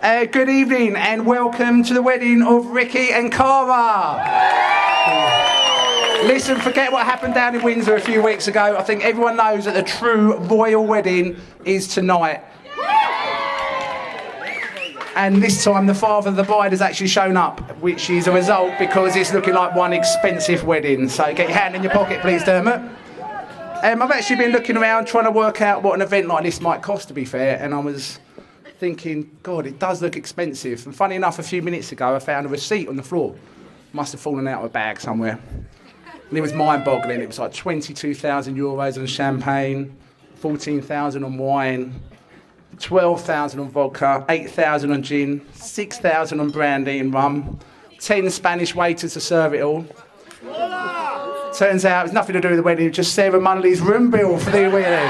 Good evening and welcome to the wedding of Ricky and Cara. Listen, forget what happened down in Windsor a few weeks ago. I think everyone knows that the true royal wedding is tonight. And this time the father of the bride has actually shown up, which is a result because it's looking like one expensive wedding. So get your hand in your pocket, please, Dermot. I've actually been looking around trying to work out what an event like this might cost, to be fair, and I was thinking, God, it does look expensive. And funny enough, a few minutes ago, I found a receipt on the floor. Must have fallen out of a bag somewhere. And it was mind-boggling. It was like 22,000 euros on champagne, 14,000 on wine, 12,000 on vodka, 8,000 on gin, 6,000 on brandy and rum, 10 Spanish waiters to serve it all. Turns out it's nothing to do with the wedding, it's just Sarah Munnelly's room bill for the wedding.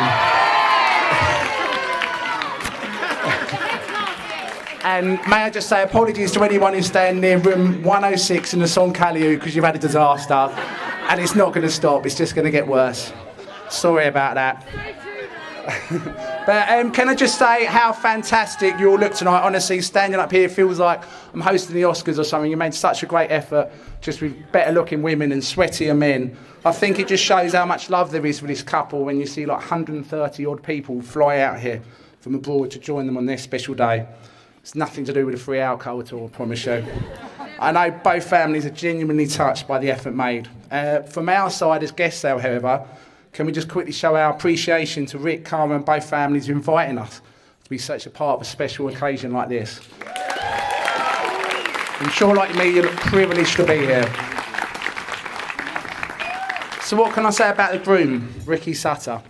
And may I just say apologies to anyone who's staying near room 106 in the Son Caliu because you've had a disaster and it's not going to stop, it's just going to get worse. Sorry about that. But can I just say how fantastic you all look tonight. Honestly, standing up here feels like I'm hosting the Oscars or something. You made such a great effort, just with better looking women and sweatier men. I think it just shows how much love there is for this couple when you see like 130 odd people fly out here from abroad to join them on their special day. It's nothing to do with the free alcohol at all, I promise you. I know both families are genuinely touched by the effort made. From our side as guests, however, can we just quickly show our appreciation to Rick, Cara and both families for inviting us to be such a part of a special occasion like this. I'm sure like me, you're privileged to be here. So what can I say about the groom, Ricky Sutter?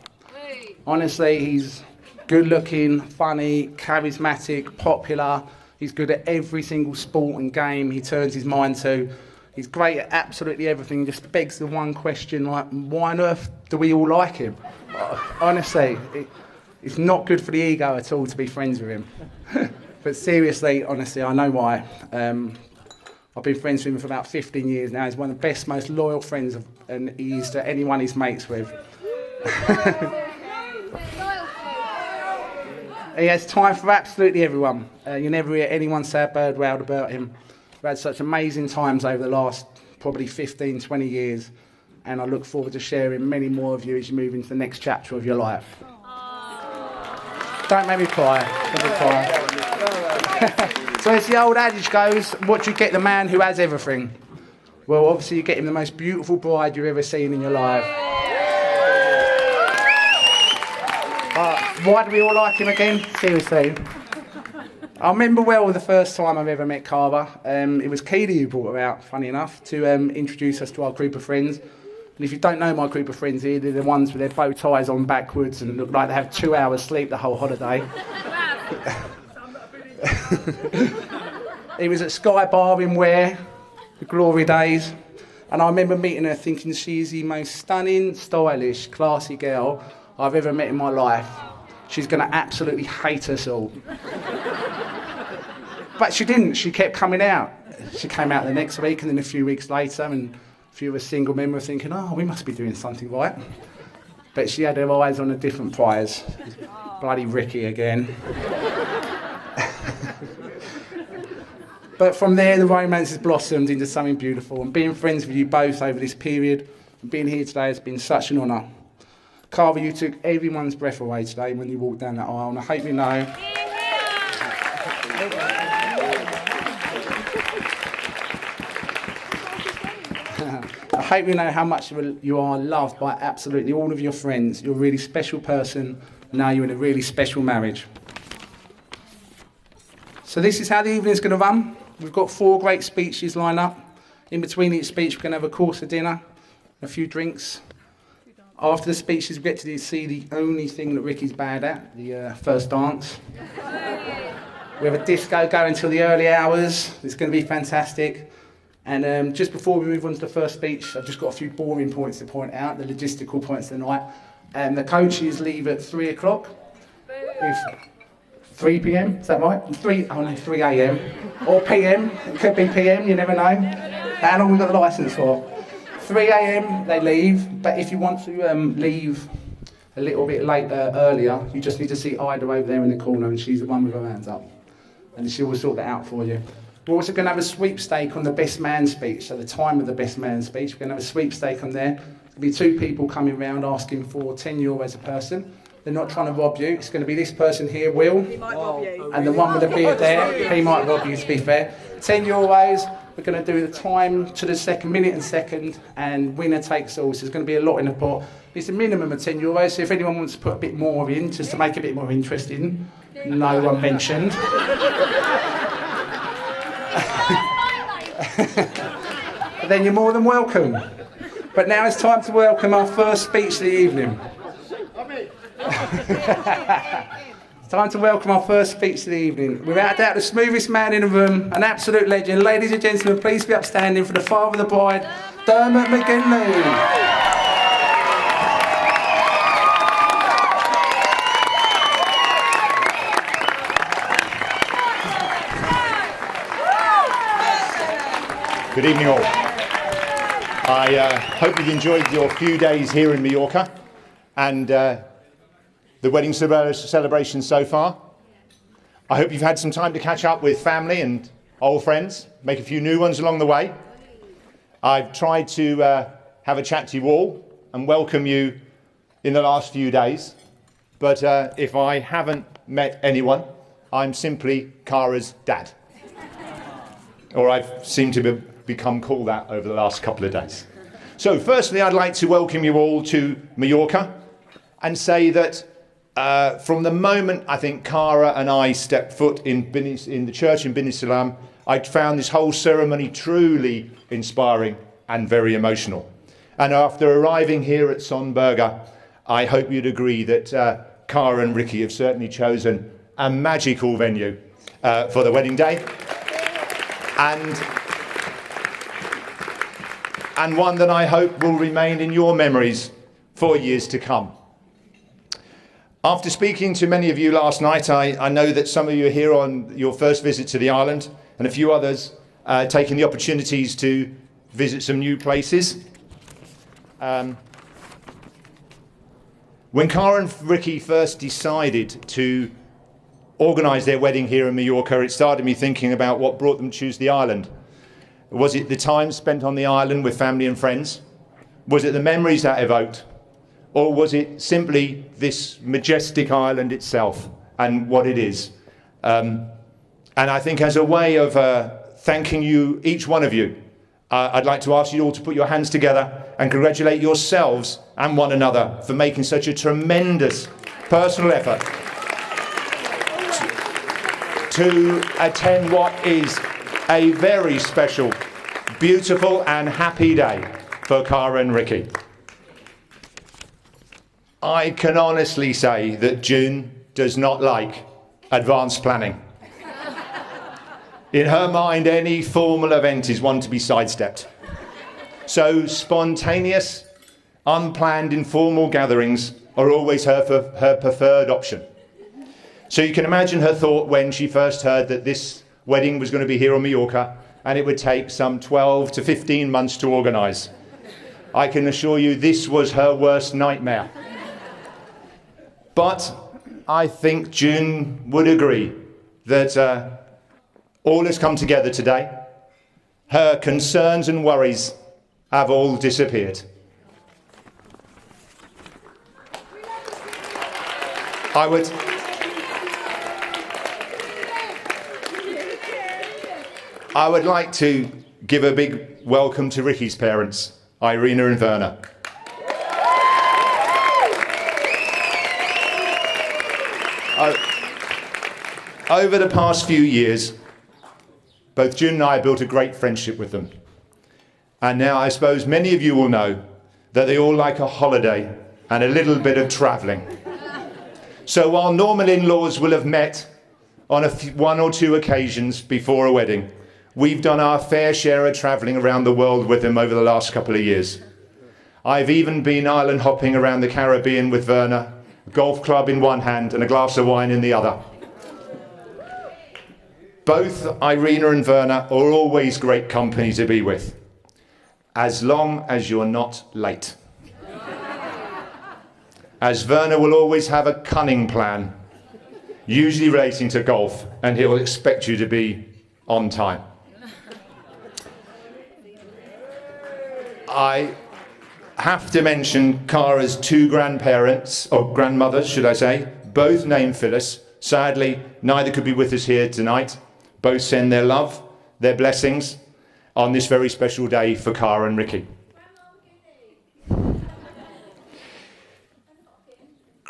Honestly, he's good looking, funny, charismatic, popular. He's good at every single sport and game he turns his mind to. He's great at absolutely everything. Just begs the one question, like, why on earth do we all like him? Honestly, it's not good for the ego at all to be friends with him. But seriously, honestly, I know why. I've been friends with him for about 15 years now. He's one of the best, most loyal friends and he's to anyone he's mates with. He has time for absolutely everyone. You never hear anyone say a bad word about him. We've had such amazing times over the last probably 15, 20 years, and I look forward to sharing many more of you as you move into the next chapter of your life. Don't make me cry. Don't make me cry. So as the old adage goes, what do you get the man who has everything? Well, obviously you get him the most beautiful bride you've ever seen in your life. Why do we all like him again? Seriously. I remember well the first time I've ever met Cara. It was Keely who brought her out, funny enough, to introduce us to our group of friends. And if you don't know my group of friends here, they're the ones with their bow ties on backwards and look like they have 2 hours sleep the whole holiday. It was at Sky Bar in Ware, the glory days. And I remember meeting her thinking she's the most stunning, stylish, classy girl I've ever met in my life. She's going to absolutely hate us all. But she didn't. She kept coming out. She came out the next week and then a few weeks later and a few of us single men were thinking, oh, we must be doing something right. But she had her eyes on a different prize. Bloody Ricky again. But from there, the romance has blossomed into something beautiful. And being friends with you both over this period and being here today has been such an honour. Cara, you took everyone's breath away today when you walked down that aisle, and I hope you know... I hope you know how much you are loved by absolutely all of your friends. You're a really special person. Now you're in a really special marriage. So this is how the evening's going to run. We've got 4 great speeches lined up. In between each speech, we're going to have a course of dinner, a few drinks. After the speeches, we get to see the only thing that Ricky's bad at, the first dance. We have a disco going until the early hours. It's going to be fantastic. And just before we move on to the first speech, I've just got a few boring points to point out, the logistical points of the night. The coaches leave at 3 o'clock. 3 p.m, is that right? 3 a.m. Or p.m, it could be p.m, you never know. How long have we got the licence for? 3 a.m, they leave, but if you want to leave a little bit later, earlier, you just need to see Ida over there in the corner, and she's the one with her hands up. and she will sort that out for you. We're also going to have a sweepstake on the best man speech, so the time of the best man speech. We're going to have a sweepstake on there. There'll be 2 people coming round asking for €10 a person. They're not trying to rob you. It's going to be this person here, Will, He might rob you. and the one with the beard there. He might rob you, to be fair. €10. We're going to do the time to the second, minute and second, and winner takes all. So there's going to be a lot in the pot. It's a minimum of €10. So if anyone wants to put a bit more in, just to make it a bit more interesting, no one mentioned. Then you're more than welcome. But now it's time to welcome our first speech of the evening. It's time to welcome our first speech of the evening. Without a doubt, the smoothest man in the room, an absolute legend. Ladies and gentlemen, please be upstanding for the father of the bride, Dermot McGinley. Good evening all. I hope you've enjoyed your few days here in Mallorca and the wedding celebration so far. I hope you've had some time to catch up with family and old friends, make a few new ones along the way. I've tried to have a chat to you all and welcome you in the last few days, but if I haven't met anyone, I'm simply Cara's dad. Or I've seemed to become called that over the last couple of days. So firstly, I'd like to welcome you all to Mallorca and say that from the moment I think Cara and I stepped foot in the church in Bin Salam, I found this whole ceremony truly inspiring and very emotional. And after arriving here at Sonberger, I hope you'd agree that Cara and Ricky have certainly chosen a magical venue for the wedding day. And one that I hope will remain in your memories for years to come. After speaking to many of you last night, I know that some of you are here on your first visit to the island, and a few others taking the opportunities to visit some new places. When Cara and Ricky first decided to organise their wedding here in Mallorca, it started me thinking about what brought them to choose the island. Was it the time spent on the island with family and friends? Was it the memories that evoked? Or was it simply this majestic island itself and what it is? And I think as a way of thanking you, each one of you, I'd like to ask you all to put your hands together and congratulate yourselves and one another for making such a tremendous personal effort to attend what is a very special, beautiful and happy day for Cara and Ricky. I can honestly say that June does not like advanced planning. In her mind, any formal event is one to be sidestepped. So spontaneous, unplanned, informal gatherings are always her preferred option. So you can imagine her thought when she first heard that this wedding was going to be here on Mallorca and it would take some 12 to 15 months to organise. I can assure you this was her worst nightmare. But I think June would agree that all has come together today. Her concerns and worries have all disappeared. I would like to give a big welcome to Ricky's parents, Irina and Werner. Over the past few years, both June and I built a great friendship with them. And now I suppose many of you will know that they all like a holiday and a little bit of travelling. So while normal in-laws will have met on one or two occasions before a wedding, we've done our fair share of travelling around the world with them over the last couple of years. I've even been island hopping around the Caribbean with Werner, a golf club in one hand and a glass of wine in the other. Both Irina and Werner are always great company to be with, as long as you're not late. As Werner will always have a cunning plan. usually relating to golf, and he'll expect you to be on time. I have to mention Cara's two grandparents, or grandmothers, should I say, both named Phyllis. Sadly, neither could be with us here tonight. Both send their love, their blessings on this very special day for Cara and Ricky.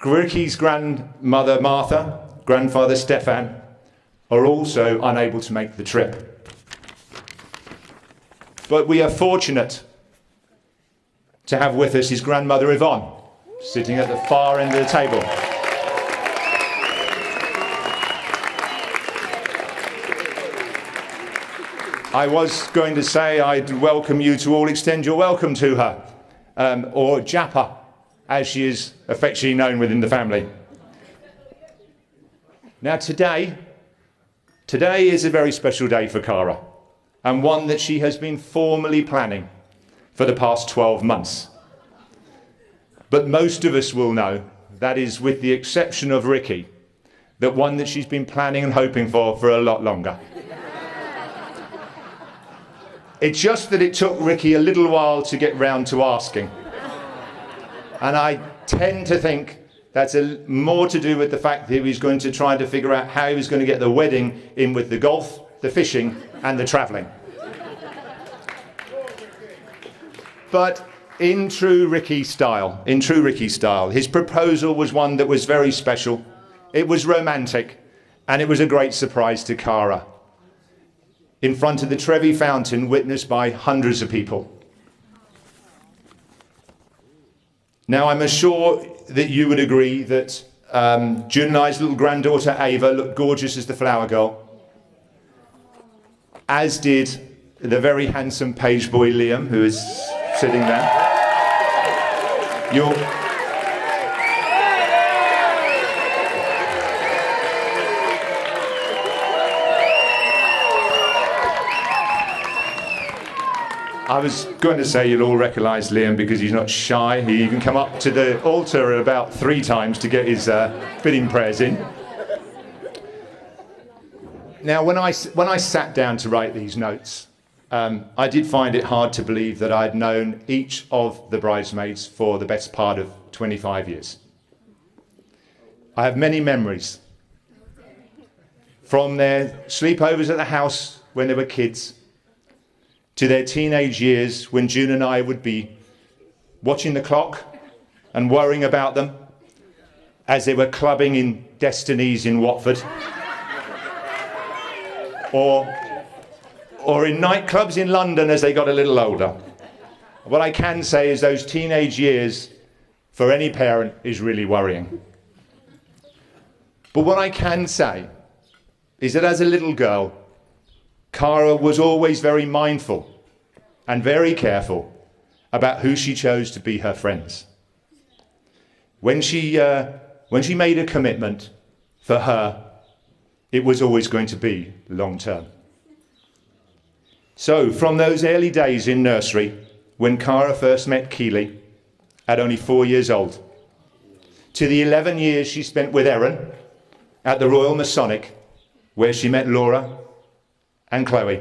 Ricky's grandmother Martha, grandfather Stefan are also unable to make the trip. But we are fortunate to have with us his grandmother Yvonne, sitting at the far end of the table. I was going to say I'd welcome you to all extend your welcome to her, or Jappa, as she is affectionately known within the family. Now today is a very special day for Cara, and one that she has been formally planning for the past 12 months. But most of us will know, that is with the exception of Ricky, that one that she's been planning and hoping for a lot longer. It's just that it took Ricky a little while to get round to asking. And I tend to think that's more to do with the fact that he was going to try to figure out how he was going to get the wedding in with the golf, the fishing, and the travelling. But in true Ricky style, his proposal was one that was very special. It was romantic, and it was a great surprise to Cara. In front of the Trevi Fountain, witnessed by hundreds of people. Now, I'm sure that you would agree that June and I's little granddaughter Ava looked gorgeous as the flower girl, as did the very handsome page boy Liam, who is sitting there. I was going to say you'll all recognise Liam because he's not shy. He even come up to the altar about 3 times to get his bidding prayers in. Now, when I sat down to write these notes, I did find it hard to believe that I'd known each of the bridesmaids for the best part of 25 years. I have many memories from their sleepovers at the house when they were kids, to their teenage years when June and I would be watching the clock and worrying about them as they were clubbing in Destinies in Watford, or in nightclubs in London as they got a little older. What I can say is those teenage years for any parent is really worrying. But what I can say is that as a little girl, Cara was always very mindful and very careful about who she chose to be her friends. When she made a commitment, for her, it was always going to be long term. So from those early days in nursery, when Cara first met Keeley at only 4 years old, to the 11 years she spent with Erin at the Royal Masonic, where she met Laura and Chloe,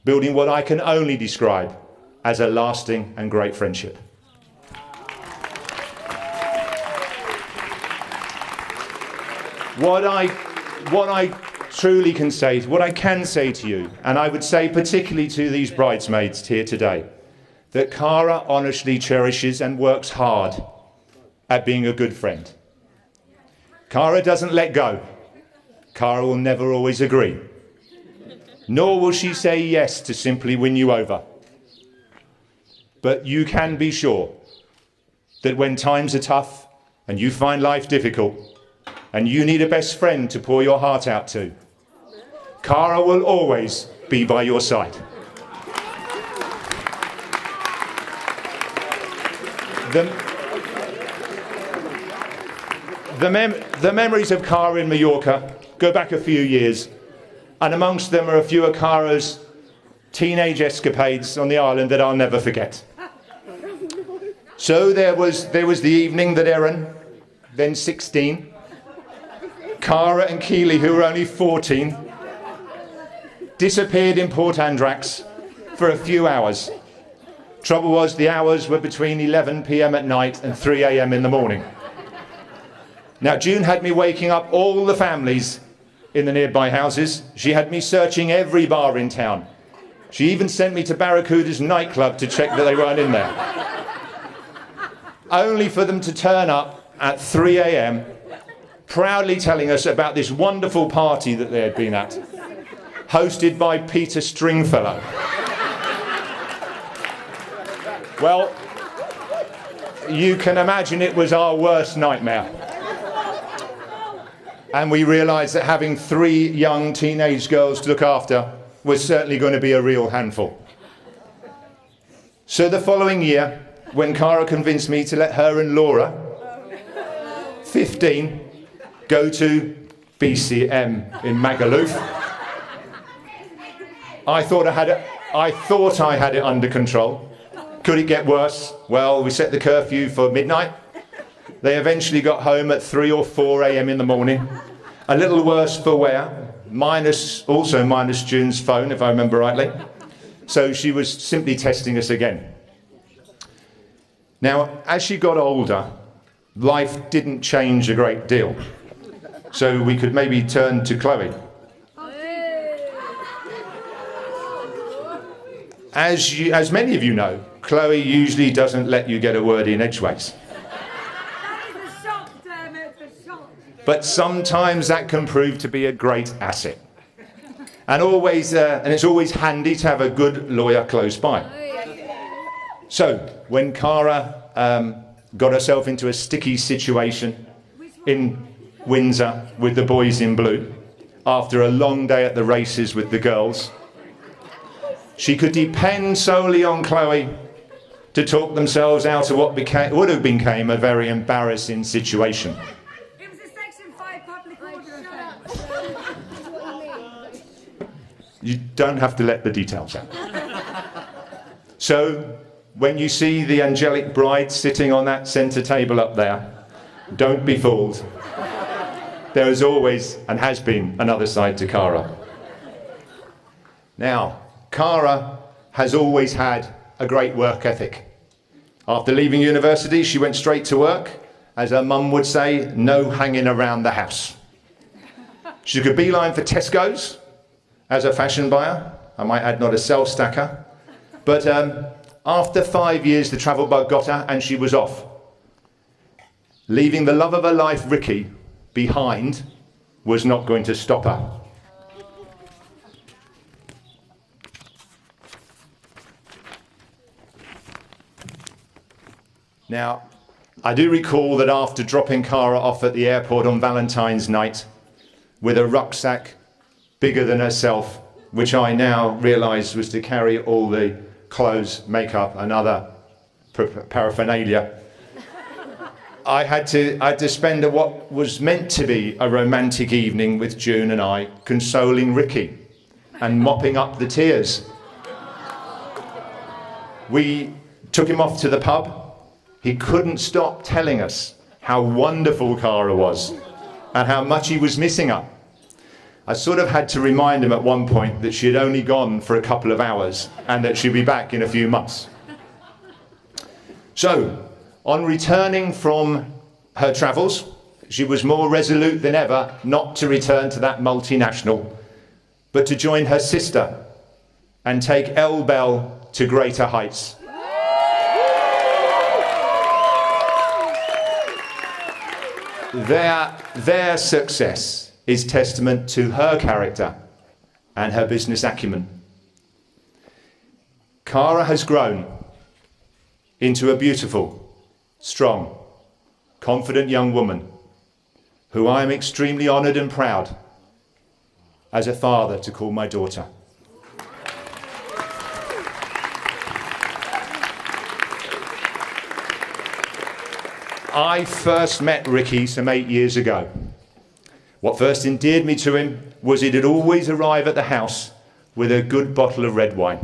building what I can only describe as a lasting and great friendship. What I truly can say, what I can say to you, and I would say particularly to these bridesmaids here today, that Cara honestly cherishes and works hard at being a good friend. Cara doesn't let go. Cara will never always agree. Nor will she say yes to simply win you over. But you can be sure that when times are tough and you find life difficult and you need a best friend to pour your heart out to, Cara will always be by your side. The memories of Cara in Mallorca go back a few years, and amongst them are a few of Cara's teenage escapades on the island that I'll never forget. So there was the evening that Erin, then 16, Cara and Keely, who were only 14, disappeared in Port Andrax for a few hours. Trouble was, the hours were between 11 p.m. at night and 3 a.m. in the morning. Now, June had me waking up all the families in the nearby houses. She had me searching every bar in town. She even sent me to Barracuda's nightclub to check that they weren't in there. Only for them to turn up at 3 a.m. proudly telling us about this wonderful party that they had been at, hosted by Peter Stringfellow. Well, you can imagine it was our worst nightmare. And we realised that having 3 young teenage girls to look after was certainly going to be a real handful. So the following year, when Cara convinced me to let her and Laura, 15, go to BCM in Magaluf, I thought I had it under control. Could it get worse? Well, we set the curfew for midnight. They eventually got home at 3 or 4 a.m. in the morning. A little worse for wear, minus June's phone, if I remember rightly. So she was simply testing us again. Now, as she got older, life didn't change a great deal. So we could maybe turn to Chloe. As many of you know, Chloe usually doesn't let you get a word in edgeways. That is a shock, damn it, a shock. But sometimes that can prove to be a great asset. And it's always handy to have a good lawyer close by. So, when Cara got herself into a sticky situation in Windsor with the boys in blue, after a long day at the races with the girls, she could depend solely on Chloe to talk themselves out of what would have become a very embarrassing situation. It was a Section 5 public order offence. You don't have to let the details out. So, when you see the angelic bride sitting on that centre table up there, don't be fooled. There is always, and has been, another side to Cara. Now, Cara has always had a great work ethic. After leaving university, she went straight to work. As her mum would say, no hanging around the house. She could beeline for Tesco's as a fashion buyer. I might add, not a self-stacker. But after 5 years, the travel bug got her and she was off. Leaving the love of her life, Ricky, behind was not going to stop her. Now, I do recall that after dropping Cara off at the airport on Valentine's night with a rucksack bigger than herself, which I now realise was to carry all the clothes, makeup and other paraphernalia, I had to spend what was meant to be a romantic evening with June and I, consoling Ricky and mopping up the tears. We took him off to the pub. He couldn't stop telling us how wonderful Cara was and how much he was missing her. I sort of had to remind him at one point that she had only gone for a couple of hours and that she'd be back in a few months. So, on returning from her travels, she was more resolute than ever not to return to that multinational, but to join her sister and take El Bell to greater heights. Their success is testament to her character and her business acumen. Cara has grown into a beautiful, strong, confident young woman who I am extremely honoured and proud as a father to call my daughter. I first met Ricky some 8 years ago. What first endeared me to him was he'd always arrive at the house with a good bottle of red wine,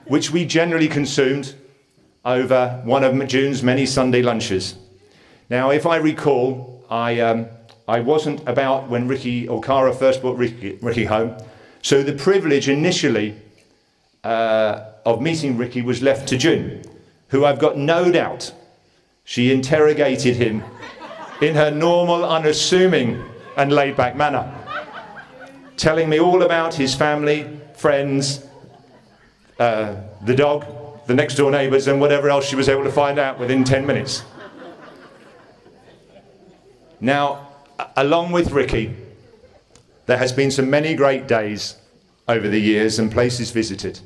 which we generally consumed over one of June's many Sunday lunches. Now, if I recall, I I wasn't about when Ricky or Cara first brought Ricky home. So the privilege initially of meeting Ricky was left to June, who I've got no doubt she interrogated him in her normal, unassuming and laid-back manner, telling me all about his family, friends, the dog, the next-door neighbours, and whatever else she was able to find out within 10 minutes. Now, along with Ricky, there has been some many great days over the years and places visited.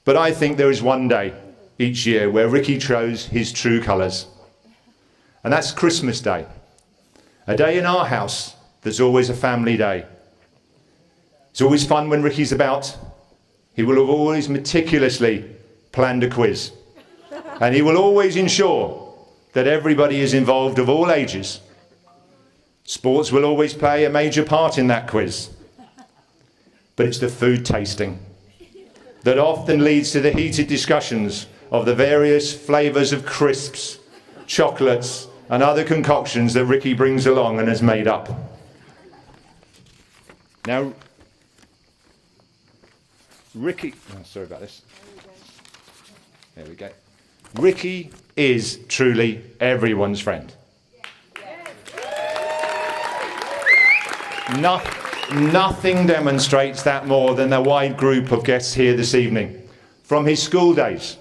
But I think there is one day each year where Ricky shows his true colours. And that's Christmas Day. A day in our house that's always a family day. It's always fun when Ricky's about. He will have always meticulously planned a quiz. And he will always ensure that everybody is involved of all ages. Sports will always play a major part in that quiz. But it's the food tasting that often leads to the heated discussions of the various flavours of crisps, chocolates, and other concoctions that Ricky brings along and has made up. Now, Ricky, sorry about this. There we go. Ricky is truly everyone's friend. Nothing demonstrates that more than the wide group of guests here this evening. From his school days,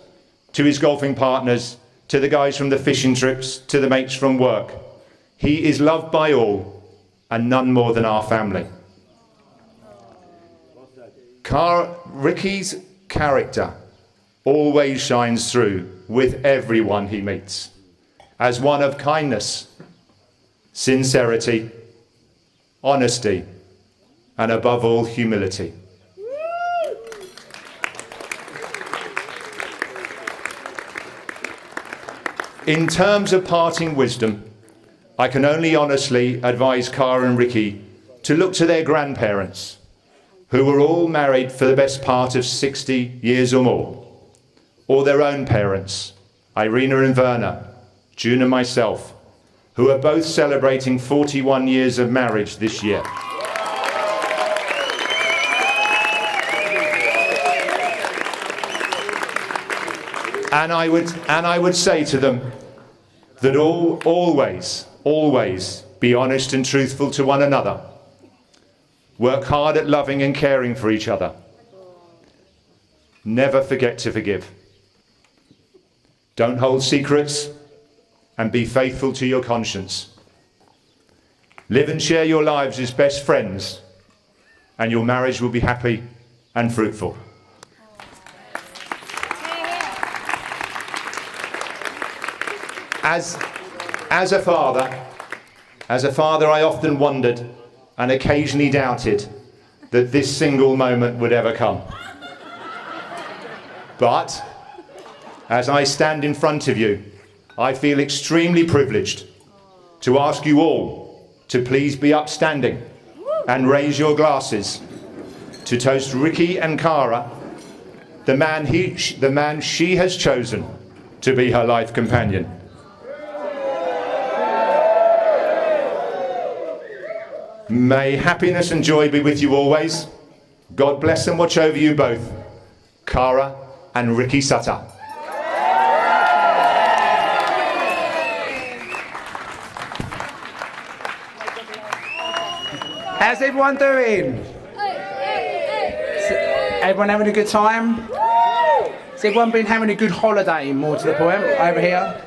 to his golfing partners, to the guys from the fishing trips, to the mates from work. He is loved by all, and none more than our family. Ricky's character always shines through with everyone he meets, as one of kindness, sincerity, honesty, and above all, humility. In terms of parting wisdom, I can only honestly advise Cara and Ricky to look to their grandparents, who were all married for the best part of 60 years or more, or their own parents, Irina and Werner, June and myself, who are both celebrating 41 years of marriage this year. And I would say to them that always be honest and truthful to one another. Work hard at loving and caring for each other. Never forget to forgive. Don't hold secrets, and be faithful to your conscience. Live and share your lives as best friends, and your marriage will be happy and fruitful. As a father, I often wondered and occasionally doubted that this single moment would ever come. But as I stand in front of you, I feel extremely privileged to ask you all to please be upstanding and raise your glasses to toast Ricky and Cara, the man she has chosen to be her life companion. May happiness and joy be with you always. God bless and watch over you both, Cara and Ricky Sutter. How's everyone doing? Everyone having a good time? Has everyone been having a good holiday, more to the point, over here?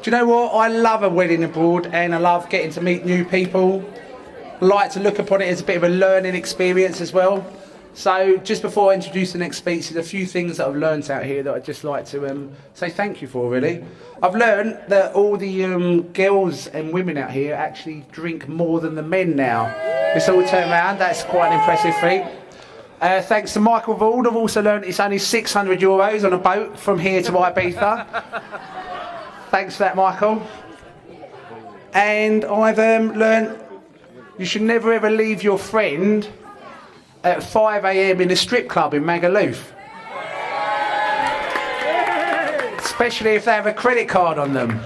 Do you know what? I love a wedding abroad, and I love getting to meet new people. I like to look upon it as a bit of a learning experience as well. So just before I introduce the next speech, there's a few things that I've learned out here that I'd just like to say thank you for, really. I've learned that all the girls and women out here actually drink more than the men now. It's all turned around. That's quite an impressive feat. Thanks to Michael Vaughan, I've also learned it's only €600 on a boat from here to Ibiza. Thanks for that, Michael. And I've learned you should never ever leave your friend at 5 AM in a strip club in Magaluf. Especially if they have a credit card on them.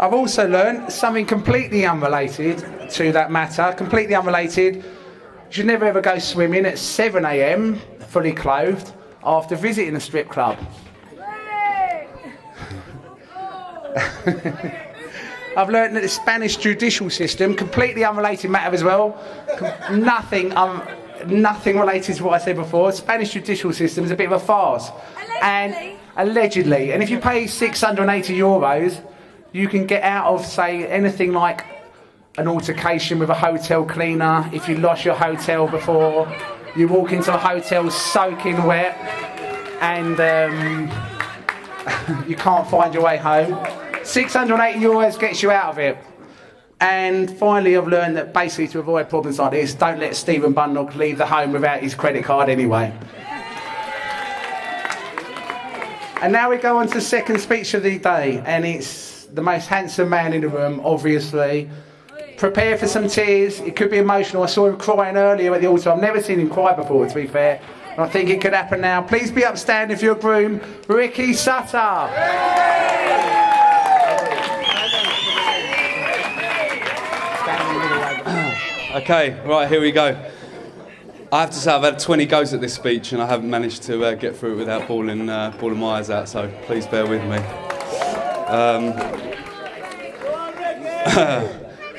I've also learned something completely unrelated to that matter, completely unrelated. You should never ever go swimming at 7 a.m, fully clothed, after visiting a strip club. I've learned that the Spanish judicial system, completely unrelated matter as well, nothing related to what I said before. Spanish judicial system is a bit of a farce. Allegedly. And if you pay €680, you can get out of, say, anything like an altercation with a hotel cleaner. If you lost your hotel before, you walk into a hotel soaking wet and you can't find your way home. €680 gets you out of it. And finally, I've learned that basically to avoid problems like this, don't let Stephen Bunnock leave the home without his credit card anyway. And now we go on to the second speech of the day, and it's the most handsome man in the room, obviously. Prepare for some tears. It could be emotional. I saw him crying earlier at the altar. I've never seen him cry before, to be fair. And I think it could happen now. Please be upstanding for your groom, Ricky Sutter. Okay, right, here we go. I have to say I've had 20 goes at this speech and I haven't managed to get through it without bawling my eyes out, so please bear with me.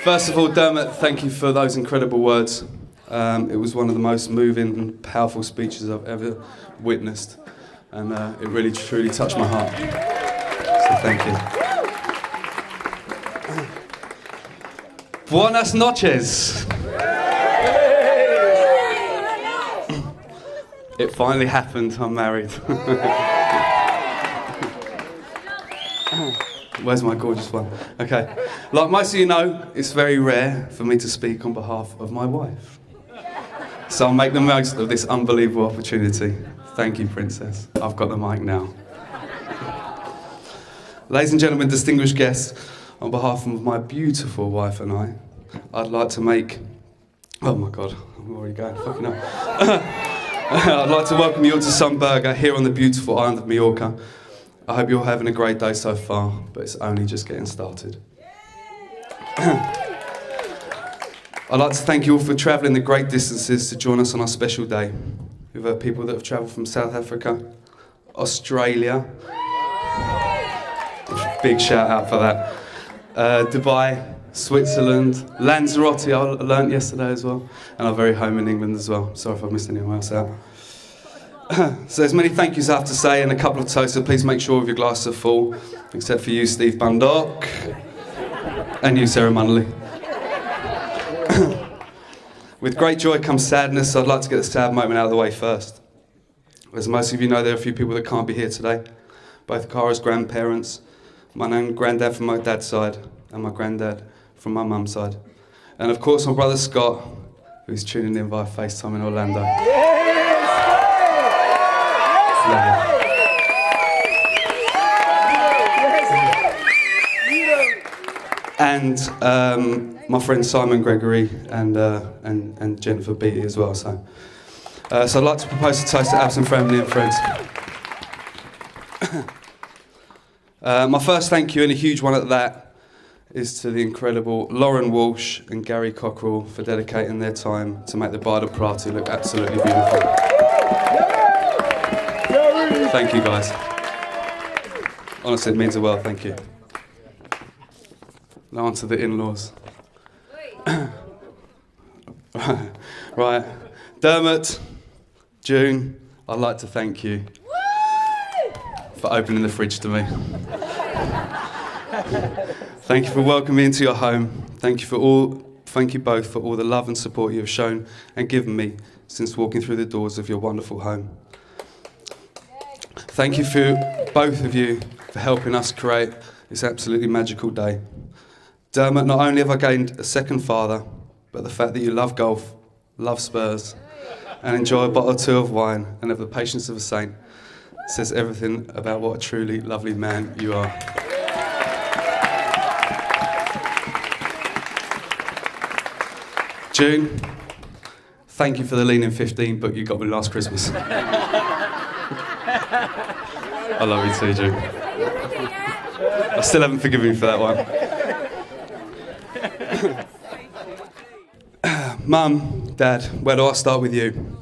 First of all, Dermot, thank you for those incredible words. It was one of the most moving and powerful speeches I've ever witnessed, and it really truly touched my heart. So thank you. Buenas noches. It finally happened, I'm married. Where's my gorgeous one? Okay. Like most of you know, it's very rare for me to speak on behalf of my wife. So I'll make the most of this unbelievable opportunity. Thank you, Princess. I've got the mic now. Ladies and gentlemen, distinguished guests, on behalf of my beautiful wife and I'd like to make... Oh my God, I'm already going, fucking hell. I'd like to welcome you all to Sunburger here on the beautiful island of Mallorca. I hope you're having a great day so far, but it's only just getting started. I'd like to thank you all for travelling the great distances to join us on our special day. We've had people that have travelled from South Africa, Australia, big shout out for that, Dubai, Switzerland, Lanzarote I learnt yesterday as well, and our very home in England as well. Sorry if I missed anyone else out. So there's many thank yous I have to say and a couple of toasts, so please make sure your glasses are full, except for you, Steve Bundock, and you, Sarah Munnelly. With great joy comes sadness, so I'd like to get the sad moment out of the way first. As most of you know, there are a few people that can't be here today. Both Cara's grandparents, my own granddad from my dad's side, and my granddad from my mum's side. And of course my brother Scott, who's tuning in via FaceTime in Orlando. And my friend Simon Gregory and Jennifer Beattie as well. So I'd like to propose a toast to absent family and friends. My first thank you, and a huge one at that, is to the incredible Lauren Walsh and Gary Cockrell for dedicating their time to make the bridal party look absolutely beautiful. Thank you, guys. Honestly, it means the world, thank you. Now on to the in-laws. Right. Dermot, June, I'd like to thank you for opening the fridge to me. Thank you for welcoming me into your home. Thank you both for all the love and support you have shown and given me since walking through the doors of your wonderful home. Thank you for both of you for helping us create this absolutely magical day. Dermot, not only have I gained a second father, but the fact that you love golf, love Spurs, and enjoy a bottle or two of wine and have the patience of a saint says everything about what a truly lovely man you are. June, thank you for the lean in 15 book you got me last Christmas. I love you too, June. I still haven't forgiven you for that one. Mum, Dad, where do I start with you?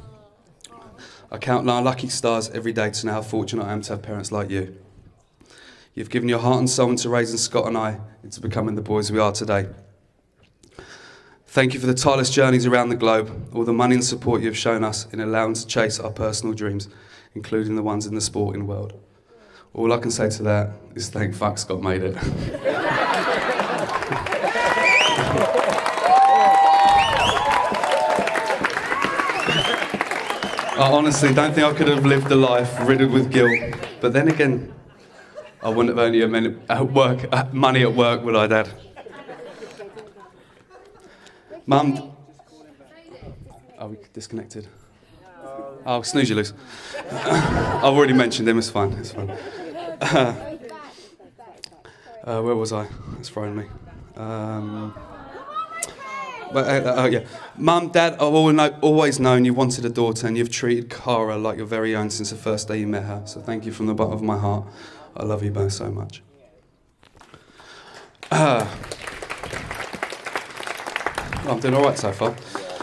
I count my lucky stars every day to know how fortunate I am to have parents like you. You've given your heart and soul into raising Scott and I into becoming the boys we are today. Thank you for the tireless journeys around the globe, all the money and support you've shown us in allowing us to chase our personal dreams, including the ones in the sporting world. All I can say to that is thank fuck Scott made it. I honestly don't think I could have lived a life riddled with guilt, but then again, I wouldn't have earned you money at work, would I, Dad? Mum... Are we disconnected? Oh, snooze you loose. I've already mentioned him, it's fine, it's fine. Where was I? It's thrown me. Yeah. Mum, Dad, I've always known you wanted a daughter and you've treated Cara like your very own since the first day you met her. So thank you from the bottom of my heart. I love you both so much. I'm doing all right so far.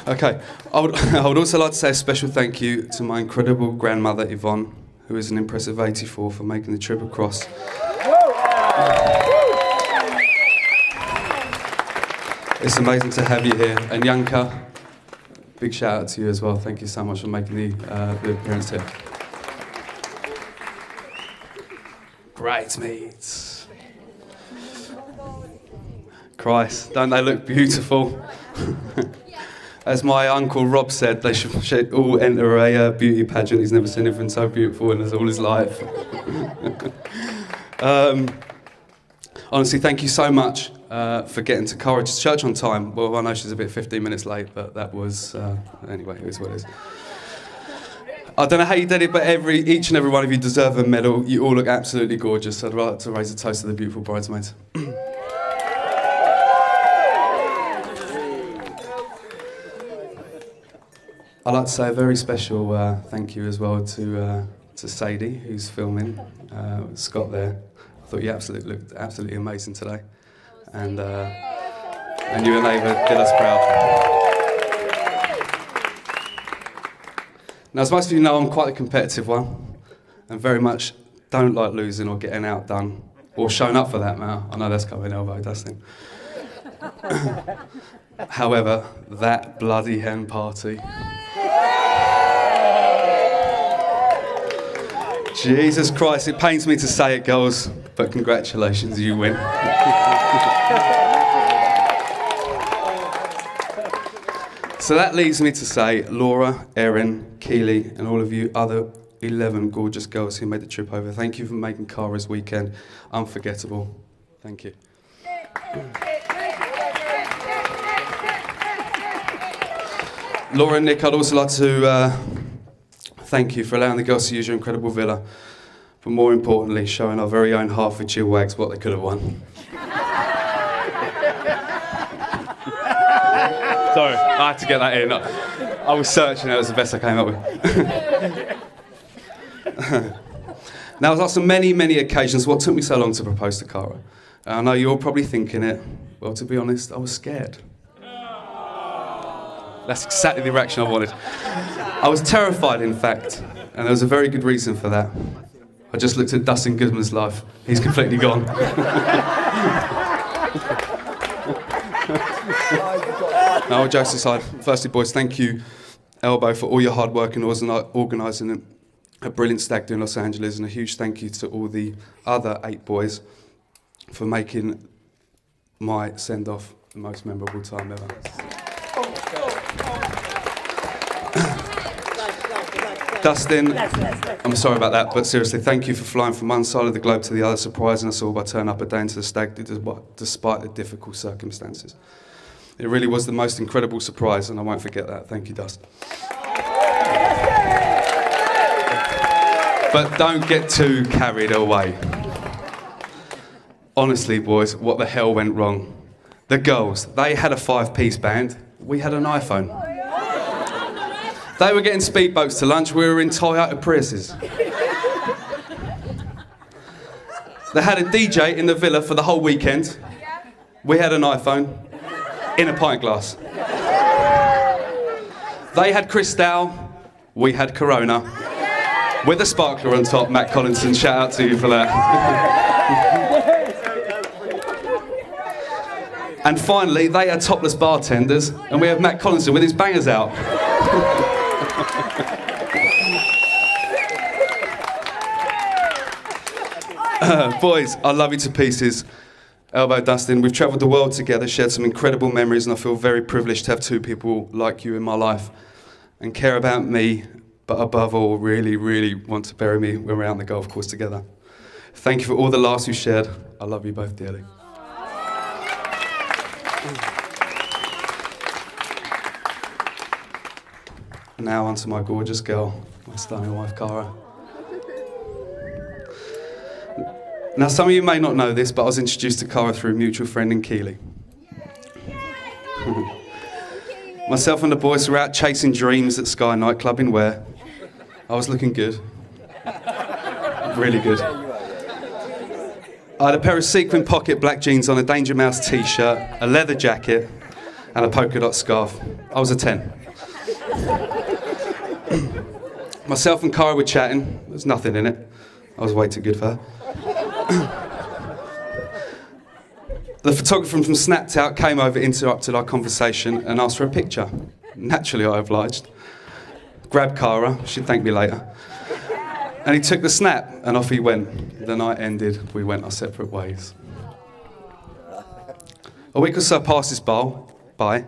Okay. I would also like to say a special thank you to my incredible grandmother, Yvonne, who is an impressive 84, for making the trip across. It's amazing to have you here. And Yanka, big shout out to you as well. Thank you so much for making the appearance here. Great mates. Christ, don't they look beautiful? As my uncle Rob said, they should all enter a beauty pageant. He's never seen anything so beautiful in all his life. Honestly, thank you so much for getting to Cara Church on time. Well, I know she's a bit 15 minutes late, but that was... anyway, it is what it is. I don't know how you did it, but each and every one of you deserve a medal. You all look absolutely gorgeous. I'd like to raise a toast to the beautiful bridesmaids. I'd like to say a very special thank you as well to Sadie, who's filming, Scott there. I thought you looked absolutely amazing today. And you and Ava did us proud. Now, as most of you know, I'm quite a competitive one, and very much don't like losing or getting outdone, or showing up for that matter. I know that's coming elbow dusting. However, that bloody hen party. Jesus Christ, it pains me to say it, girls, but congratulations, you win. So that leads me to say, Laura, Erin, Keely, and all of you other 11 gorgeous girls who made the trip over, thank you for making Cara's weekend unforgettable. Thank you. Laura and Nick, I'd also like to thank you for allowing the girls to use your incredible villa, but more importantly, showing our very own Hertfordshire wags what they could have won. Sorry, I had to get that in. I was searching, that was the best I came up with. Now, as on many, many occasions, what took me so long to propose to Cara? I know you're probably thinking it. Well, to be honest, I was scared. That's exactly the reaction I wanted. I was terrified, in fact, and there was a very good reason for that. I just looked at Dustin Goodman's life. He's completely gone. No, all jokes aside, firstly, boys, thank you, Elbow, for all your hard work in organising a brilliant stag do in Los Angeles, and a huge thank you to all the other 8 boys for making my send-off the most memorable time ever. Dustin, I'm sorry about that, but seriously, thank you for flying from one side of the globe to the other, surprising us all by turning up a day into the stag do despite the difficult circumstances. It really was the most incredible surprise, and I won't forget that. Thank you, Dust. But don't get too carried away. Honestly, boys, what the hell went wrong? The girls, they had a 5-piece band. We had an iPhone. They were getting speedboats to lunch. We were in Toyota Priuses. They had a DJ in the villa for the whole weekend. We had an iPhone. in a pint glass. They had Cristal, we had Corona. With a sparkler on top, Matt Collinson, shout out to you for that. And finally, they had topless bartenders, and we have Matt Collinson with his bangers out. Boys, I love you to pieces. Elbow Dustin, we've travelled the world together, shared some incredible memories, and I feel very privileged to have two people like you in my life and care about me, but above all, really, really want to bury me when we're out on the golf course together. Thank you for all the laughs you shared. I love you both dearly. Now onto my gorgeous girl, my stunning wife, Cara. Now, some of you may not know this, but I was introduced to Cara through a mutual friend in Keighley. Myself and the boys were out chasing dreams at Sky nightclub in Ware. I was looking good. Really good. I had a pair of sequin pocket black jeans on, a Danger Mouse t-shirt, a leather jacket, and a polka dot scarf. I was a 10. Myself and Cara were chatting. There was nothing in it. I was way too good for her. The photographer from Snapped Out came over, interrupted our conversation and asked for a picture. Naturally, I obliged. Grabbed Cara, she'd thank me later. And he took the snap and off he went. The night ended, we went our separate ways. A week or so passes by,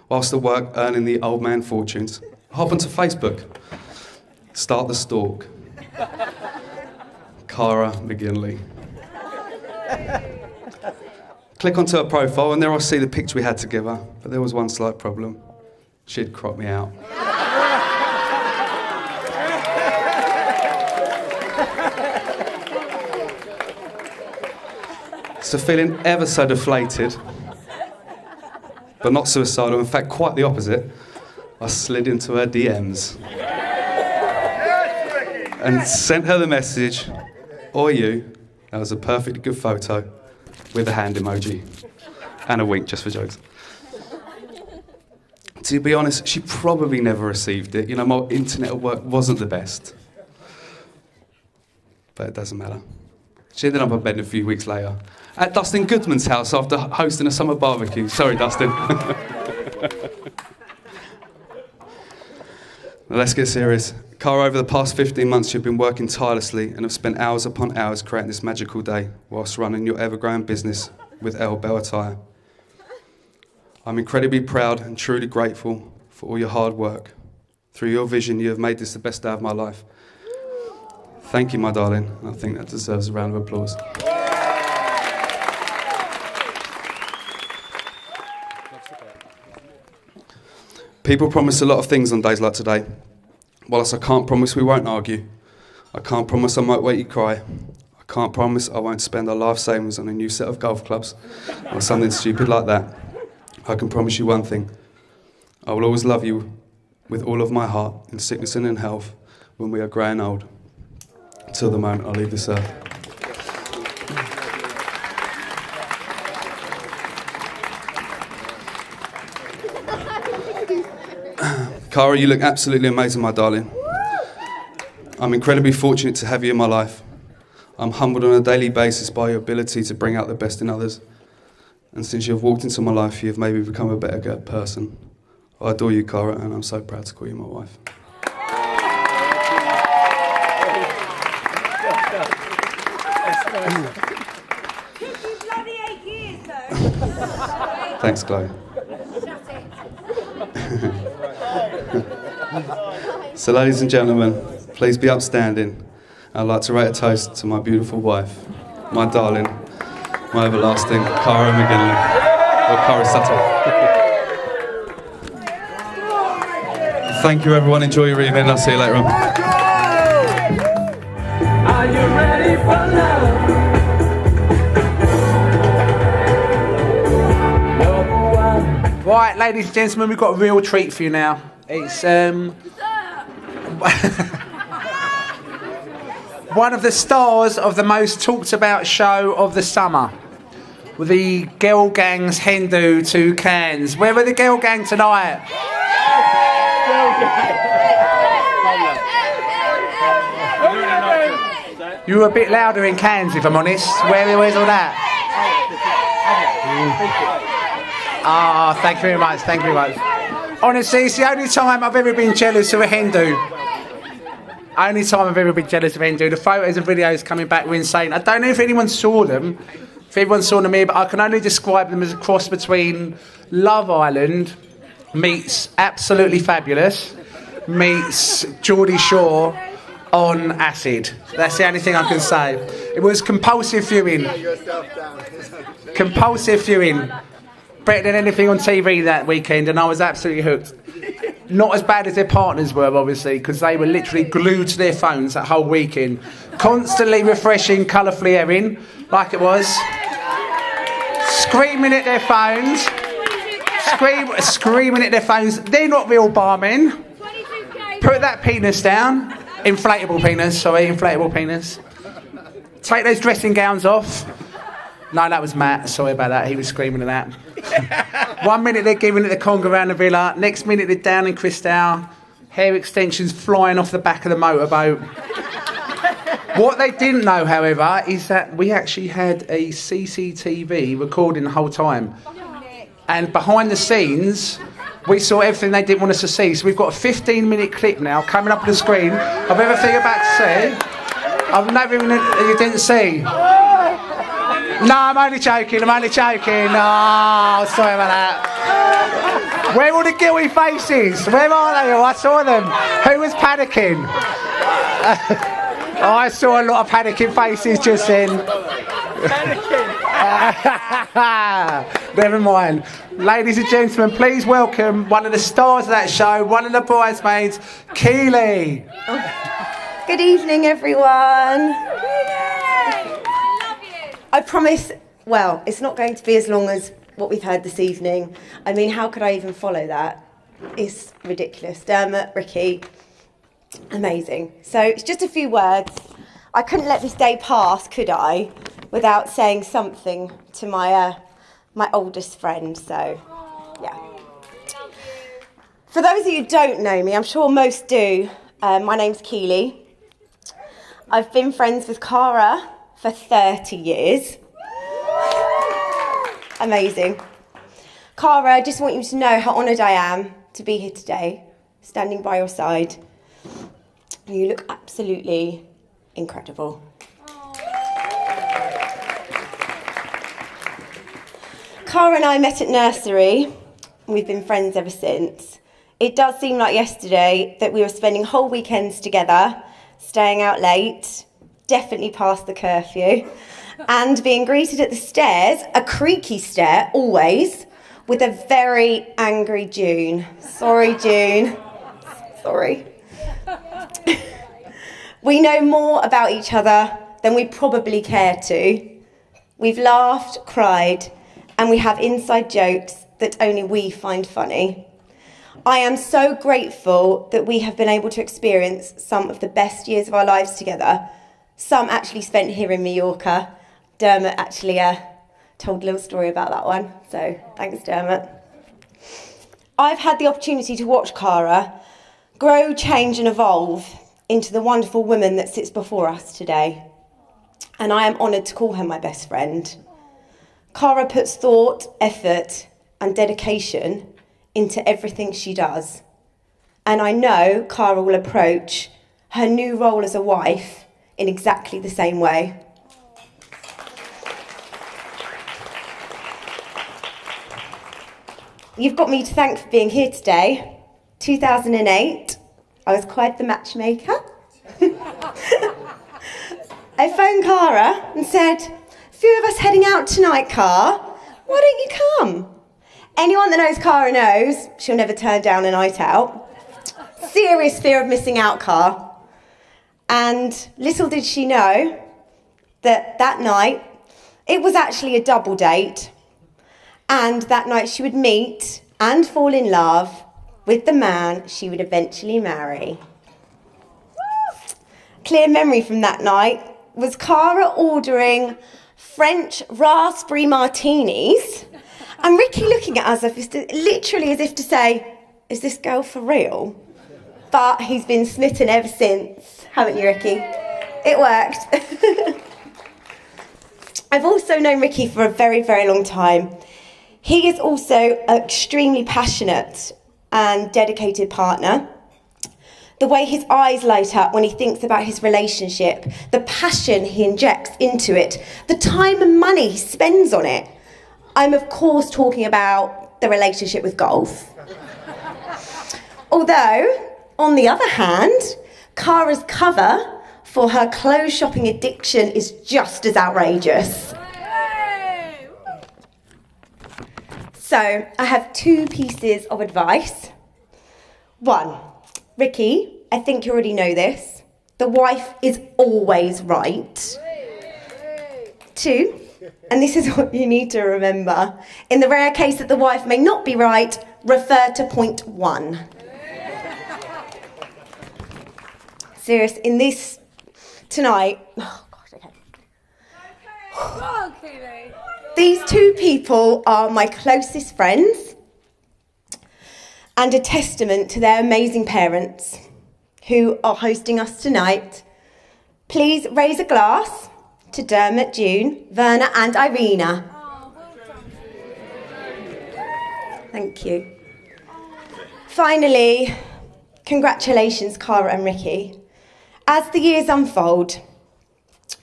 whilst at work earning the old man fortunes. I hop onto Facebook, start the stalk. Cara McGinley. Click onto her profile and there I see the picture we had together, but there was one slight problem. She'd cropped me out. So feeling ever so deflated, but not suicidal, in fact quite the opposite, I slid into her DMs and sent her the message, "Or you, that was a perfectly good photo," with a hand emoji and a wink just for jokes. To be honest, she probably never received it. You know, my internet at work wasn't the best. But it doesn't matter. She ended up in bed a few weeks later at Dustin Goodman's house after hosting a summer barbecue. Sorry, Dustin. Now let's get serious. Cara, over the past 15 months, you've been working tirelessly and have spent hours upon hours creating this magical day whilst running your ever-growing business with L Bell Attire. I'm incredibly proud and truly grateful for all your hard work. Through your vision, you have made this the best day of my life. Thank you, my darling. I think that deserves a round of applause. People promise a lot of things on days like today. Whilst I can't promise we won't argue, I can't promise I might make you cry, I can't promise I won't spend our life savings on a new set of golf clubs or something stupid like that. I can promise you one thing. I will always love you with all of my heart, in sickness and in health, when we are growing old. Till the moment I leave this earth. Cara, you look absolutely amazing, my darling. I'm incredibly fortunate to have you in my life. I'm humbled on a daily basis by your ability to bring out the best in others. And since you've walked into my life, you've made me become a better person. I adore you, Cara, and I'm so proud to call you my wife. Bloody 8 years, though. Thanks, Chloe. So, ladies and gentlemen, please be upstanding. I'd like to rate a toast to my beautiful wife, my darling, my everlasting Cara McGinley, or Cara Sutton. Thank you, everyone. Enjoy your evening. I'll see you later on. Are you ready for love? Right, ladies and gentlemen, we've got a real treat for you now. It's one of the stars of the most talked about show of the summer. the girl gang's hen do to Cans. Where were the girl gang tonight? You were a bit louder in Cans, if I'm honest. Where's all that? Ah, thank you very much, thank you very much. Honestly, it's the only time I've ever been jealous of a hen do. Only time I've ever been jealous of hen do. The photos and videos coming back were insane. I don't know if anyone saw them, if everyone saw them here, but I can only describe them as a cross between Love Island meets Absolutely Fabulous meets Geordie Shore on acid. That's the only thing I can say. It was compulsive viewing. Compulsive viewing. Better than anything on TV that weekend, and I was absolutely hooked. Not as bad as their partners were, obviously, because they were literally glued to their phones that whole weekend. Constantly refreshing, colourfully airing, like it was. Screaming at their phones. Screaming at their phones. They're not real barmen. Put that penis down. Inflatable penis. Take those dressing gowns off. No, that was Matt. Sorry about that. He was screaming at that. 1 minute they're giving it the conga around the villa. Next minute they're down in Crystal. Hair extensions flying off the back of the motorboat. What they didn't know, however, is that we actually had a CCTV recording the whole time. And behind the scenes, we saw everything they didn't want us to see. So we've got a 15-minute clip now coming up on the screen of everything you're about to see. I've never even you didn't see. No, I'm only joking. Oh, sorry about that. Where are all the guilty faces? Where are they all? I saw them. Who was panicking? I saw a lot of panicking faces just then. Never mind. Ladies and gentlemen, please welcome one of the stars of that show, one of the bridesmaids, Keely. Good evening, everyone. I promise, well, it's not going to be as long as what we've heard this evening. I mean, how could I even follow that? It's ridiculous. Dermot, Ricky, amazing. So it's just a few words. I couldn't let this day pass, could I, without saying something to my oldest friend. So, yeah. For those of you who don't know me, I'm sure most do, my name's Keely. I've been friends with Cara for 30 years. Amazing. Cara, I just want you to know how honoured I am to be here today, standing by your side. You look absolutely incredible. Cara and I met at nursery, and we've been friends ever since. It does seem like yesterday that we were spending whole weekends together, staying out late, definitely past the curfew, and being greeted at the stairs, a creaky stair, always, with a very angry June. Sorry, June. Sorry. We know more about each other than we probably care to. We've laughed, cried, and we have inside jokes that only we find funny. I am so grateful that we have been able to experience some of the best years of our lives together. Some actually spent here in Mallorca. Dermot actually told a little story about that one, so thanks, Dermot. I've had the opportunity to watch Cara grow, change and evolve into the wonderful woman that sits before us today. And I am honoured to call her my best friend. Cara puts thought, effort and dedication into everything she does. And I know Cara will approach her new role as a wife in exactly the same way. You've got me to thank for being here today. 2008, I was quite the matchmaker. I phoned Cara and said, "A few of us heading out tonight, Cara. Why don't you come?" Anyone that knows Cara knows she'll never turn down a night out. Serious fear of missing out, Cara. And little did she know that that night, it was actually a double date. And that night she would meet and fall in love with the man she would eventually marry. Clear memory from that night was Cara ordering French raspberry martinis, and Ricky looking at us literally as if to say, is this girl for real? But he's been smitten ever since, haven't you, Ricky? It worked. I've also known Ricky for a very, very long time. He is also an extremely passionate and dedicated partner. The way his eyes light up when he thinks about his relationship, the passion he injects into it, the time and money he spends on it. I'm, of course, talking about the relationship with golf. Although, on the other hand, Cara's cover for her clothes shopping addiction is just as outrageous. So, I have 2 pieces of advice. 1, Ricky, I think you already know this. The wife is always right. 2, and this is what you need to remember. In the rare case that the wife may not be right, refer to point 1. Serious, in this tonight, oh gosh, okay. These 2 people are my closest friends and a testament to their amazing parents who are hosting us tonight. Please raise a glass to Dermot, June, Verna and Irina. Thank you. Finally, congratulations, Cara and Ricky. As the years unfold,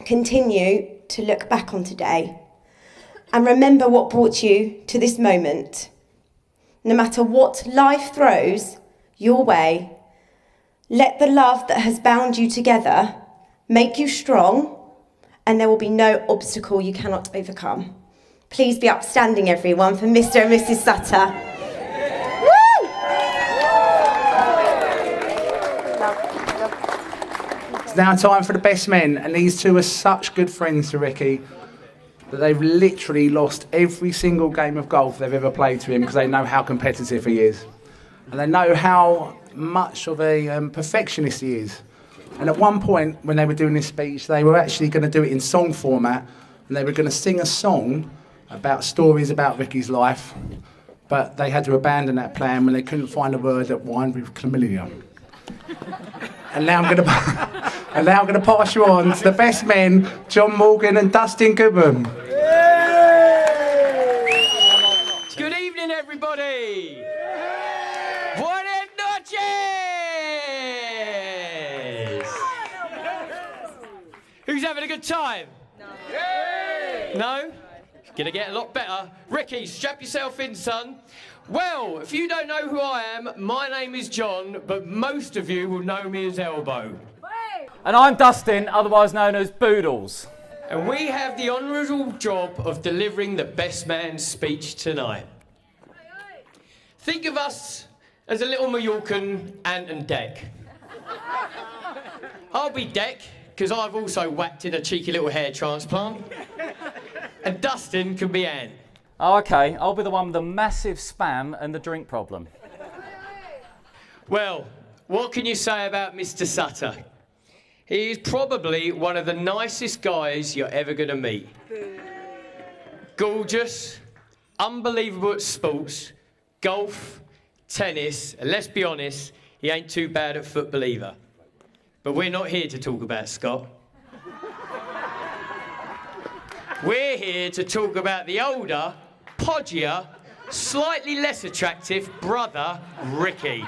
continue to look back on today and remember what brought you to this moment. No matter what life throws your way, let the love that has bound you together make you strong, and there will be no obstacle you cannot overcome. Please be upstanding, everyone, for Mr. and Mrs. Sutter. Woo! It's now time for the best men, and these 2 are such good friends to Ricky that they've literally lost every single game of golf they've ever played to him because they know how competitive he is. And they know how much of a perfectionist he is. And at one point, when they were doing this speech, they were actually going to do it in song format, and they were going to sing a song about stories about Ricky's life, but they had to abandon that plan when they couldn't find a word that rhymed with chlamydia. And now I'm going to pass you on to the best men, John Morgan and Dustin Goodman. Good evening, everybody. Buenas noches. Who's having a good time? No? Gonna get a lot better. Ricky, strap yourself in, son. Well, if you don't know who I am, my name is John, but most of you will know me as Elbow. And I'm Dustin, otherwise known as Boodles. And we have the honourable job of delivering the best man's speech tonight. Think of us as a little Mallorcan Ant and Dec. I'll be Dec, because I've also whacked in a cheeky little hair transplant. And Dustin can be Ant. Oh, okay, I'll be the one with the massive spam and the drink problem. Well, what can you say about Mr. Sutter? He is probably one of the nicest guys you're ever going to meet. Gorgeous, unbelievable at sports, golf, tennis, and let's be honest, he ain't too bad at football either. But we're not here to talk about Scott. We're here to talk about the older, podgier, slightly less attractive brother, Ricky.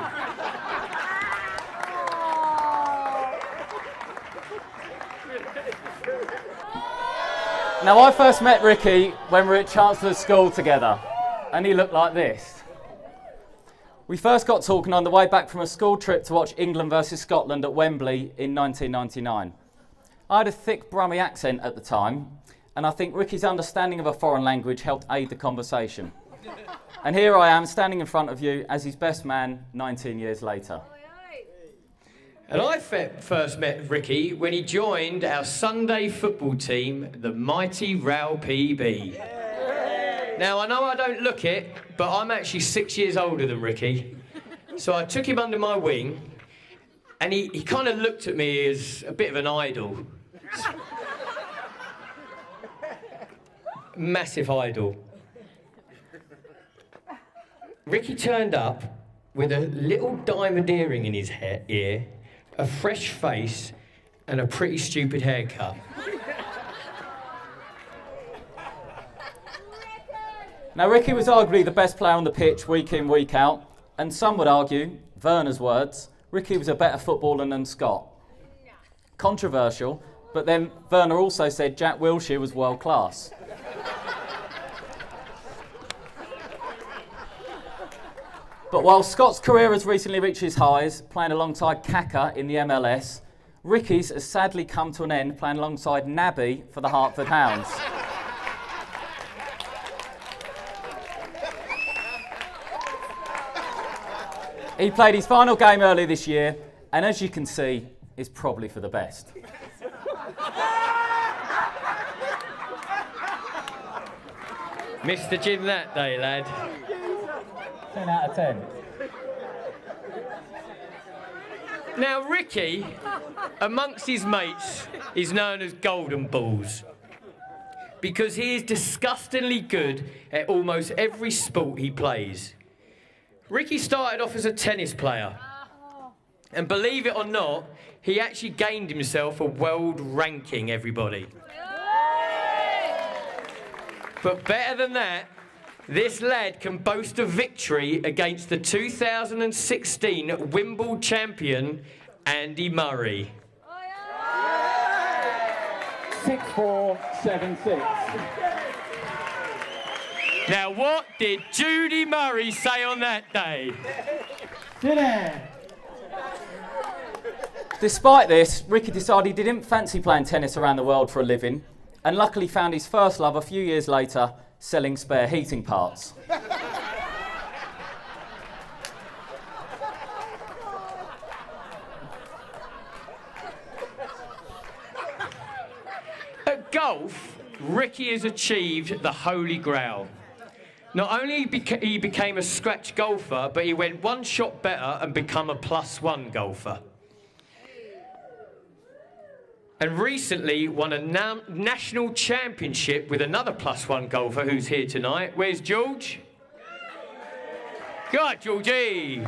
Now, I first met Ricky when we were at Chancellor's School together, and he looked like this. We first got talking on the way back from a school trip to watch England versus Scotland at Wembley in 1999. I had a thick Brummie accent at the time, and I think Ricky's understanding of a foreign language helped aid the conversation. And here I am, standing in front of you as his best man 19 years later. And I first met Ricky when he joined our Sunday football team, the mighty Row PB. Now, I know I don't look it, but I'm actually 6 years older than Ricky. So I took him under my wing, and he kind of looked at me as a bit of an idol. massive idol. Ricky turned up with a little diamond earring in his ear, a fresh face, and a pretty stupid haircut. Now, Ricky was arguably the best player on the pitch week in, week out, and some would argue, Werner's words, Ricky was a better footballer than Scott. Controversial, but then Werner also said Jack Wilshere was world class. But while Scott's career has recently reached its highs, playing alongside Cara in the MLS, Ricky's has sadly come to an end playing alongside Nabby for the Hartford Hounds. He played his final game earlier this year, and as you can see, is probably for the best. Missed the gym that day, lad. 10 out of 10. Now, Ricky, amongst his mates, is known as Golden Balls because he is disgustingly good at almost every sport he plays. Ricky started off as a tennis player, and believe it or not, he actually gained himself a world ranking, everybody. But better than that, this lad can boast a victory against the 2016 Wimbledon champion, Andy Murray. 6'4", 7'6". Now, what did Judy Murray say on that day? Despite this, Ricky decided he didn't fancy playing tennis around the world for a living, and luckily found his first love a few years later, selling spare heating parts. At golf, Ricky has achieved the holy grail. Not only he became a scratch golfer, but he went one shot better and become a +1 golfer. And recently won a national championship with another +1 golfer who's here tonight. Where's George? Go on, Georgie!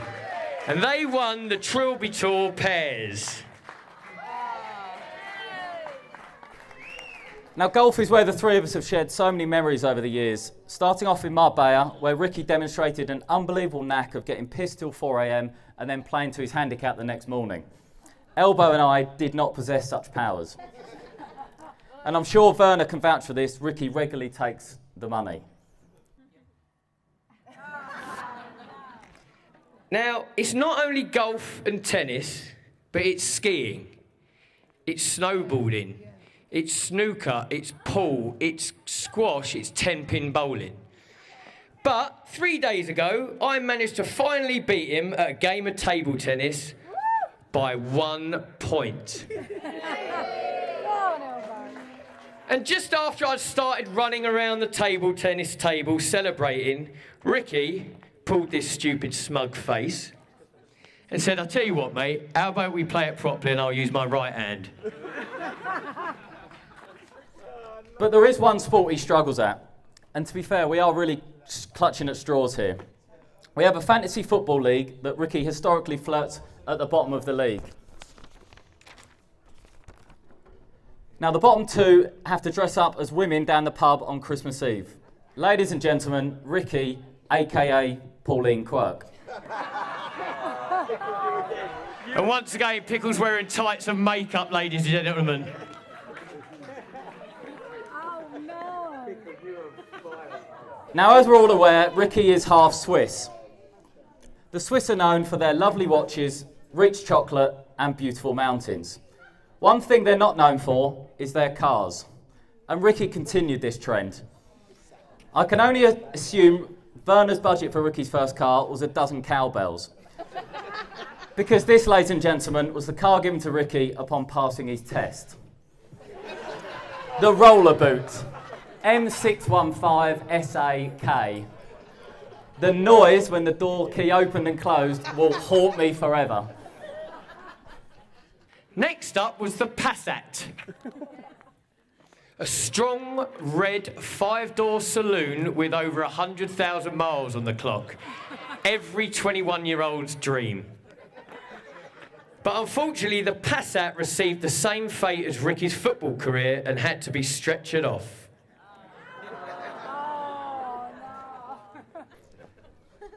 And they won the Trilby Tour pairs. Now, golf is where the three of us have shared so many memories over the years, starting off in Marbella, where Ricky demonstrated an unbelievable knack of getting pissed till 4 a.m. and then playing to his handicap the next morning. Elbow and I did not possess such powers. And I'm sure Werner can vouch for this, Ricky regularly takes the money. Now, it's not only golf and tennis, but it's skiing, it's snowboarding, it's snooker, it's pool, it's squash, it's 10-pin bowling. But 3 days ago, I managed to finally beat him at a game of table tennis by 1 point. And just after I'd started running around the table tennis table celebrating, Ricky pulled this stupid smug face and said, "I'll tell you what, mate, how about we play it properly and I'll use my right hand." But there is one sport he struggles at. And to be fair, we are really clutching at straws here. We have a fantasy football league that Ricky historically flirts at the bottom of the league. Now, the bottom two have to dress up as women down the pub on Christmas Eve. Ladies and gentlemen, Ricky, a.k.a. Pauline Quirk. And once again, Pickle's wearing tights and makeup, ladies and gentlemen. Now, as we're all aware, Ricky is half Swiss. The Swiss are known for their lovely watches, rich chocolate, and beautiful mountains. One thing they're not known for is their cars. And Ricky continued this trend. I can only assume Werner's budget for Ricky's first car was 12 cowbells. Because this, ladies and gentlemen, was the car given to Ricky upon passing his test. The roller boot. M615 SAK. The noise when the door key opened and closed will haunt me forever. Next up was the Passat. A strong, red, 5-door saloon with over 100,000 miles on the clock. Every 21-year-old's dream. But unfortunately, the Passat received the same fate as Ricky's football career and had to be stretchered off.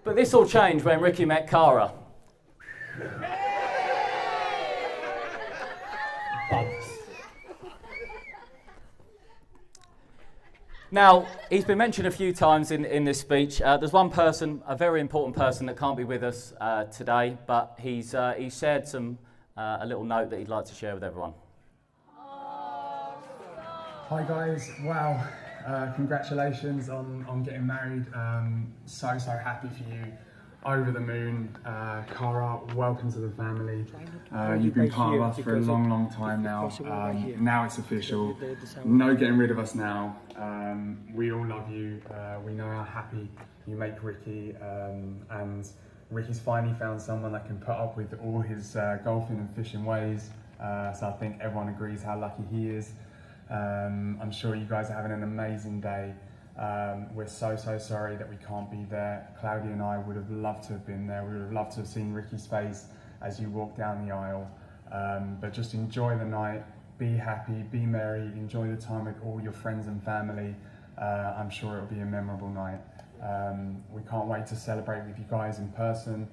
But this all changed when Ricky met Cara. Now, he's been mentioned a few times in this speech. There's one person, a very important person, that can't be with us today, but he's shared a little note that he'd like to share with everyone. Hi guys, wow, congratulations on getting married. So happy for you. Over the moon. Cara, welcome to the family. You've been part of us for a long time now. Now it's official. No getting rid of us now. We all love you. We know how happy you make Ricky, and Ricky's finally found someone that can put up with all his golfing and fishing ways. So I think everyone agrees how lucky he is. I'm sure you guys are having an amazing day. We're so sorry that we can't be there. Claudia and I would have loved to have been there. We would have loved to have seen Ricky's face as you walk down the aisle. But just enjoy the night, be happy, be merry, enjoy the time with all your friends and family. I'm sure it'll be a memorable night. We can't wait to celebrate with you guys in person.